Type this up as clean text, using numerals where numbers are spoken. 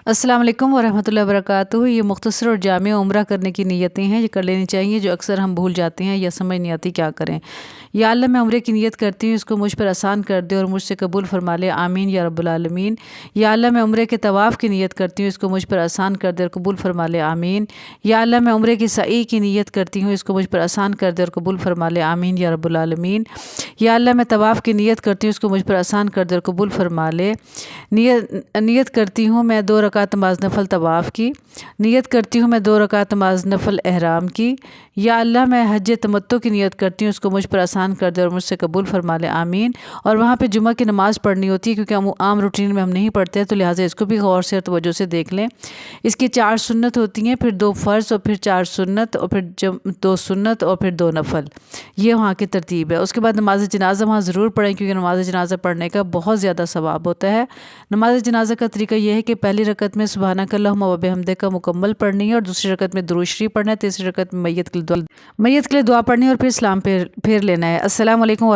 अस्सलाम वालेकुम वरहमतुल्लाहि वबरकातुहू। ये मुख्तसर और जामिया उम्रा करने की नीयतें हैं, ये कर लेनी चाहिए, जो अक्सर हम भूल जाते हैं या समझ नहीं आती क्या करें। या अल्लाह, मैं उम्रे की नीयत करती हूँ, इसको मुझ पर आसान कर दे और मुझसे कबूल फरमा ले, आमीन या रब्बुल आलमीन। या अल्लाह, मैं उम्रे के तवाफ़ की नीयत करती हूँ, इसको मुझ पर आसान कर दे और कबूल फरमा ले, आमीन। या अल्लाह, मैं उम्रे की सई की नीयत करती हूँ, इसको मुझ पर आसान कर दे और कबूल फरमा ले, आमीन या रब्बुल आलमीन। या अल्लाह, मैं तवाफ़ की नीयत करती हूँ, इसको मुझ पर आसान कर दे और कबूल फरमा ले। नियत करती हूँ मैं 2 रकात नमाज नफ़ल तवाफ़ की। नियत करती हूँ मैं 2 रकात नमाज नफ़ल एहराम की। या अल्लाह, मैं हज तमत्तु की नियत करती हूँ, उसको मुझ पर आसान कर दे और मुझसे कबूल फरमा ले, आमीन। और वहाँ पे जुमा की नमाज़ पढ़नी होती है, क्योंकि हम आम रूटीन में हम नहीं पढ़ते हैं, तो लिहाजा इसको भी गौर से और तवज्जो से देख लें। इसकी 4 सुन्नत होती हैं, फिर 2 फ़र्ज़ और फिर 4 सुन्नत और फिर 2 सुन्नत और फिर 2 नफ़ल। ये वहाँ की तरतीब है। उसके बाद नमाज जनाज़ा वहाँ ज़रूर पढ़ें, क्योंकि नमाज जनाज़ा पढ़ने का बहुत ज़्यादा सवाब होता है। नमाज जनाज़ा का तरीका यह है कि पहली रकत में सुबहानक अल्लाहुम्मा व बिहम्दिक का मुकम्मल पढ़नी है, और दूसरी रकत में दुरूद शरीफ पढ़ना है, तीसरी रकत में मैयत के लिए दुआ पढ़नी है और फिर सलाम फेर लेना है। अस्सलाम वालेकुम।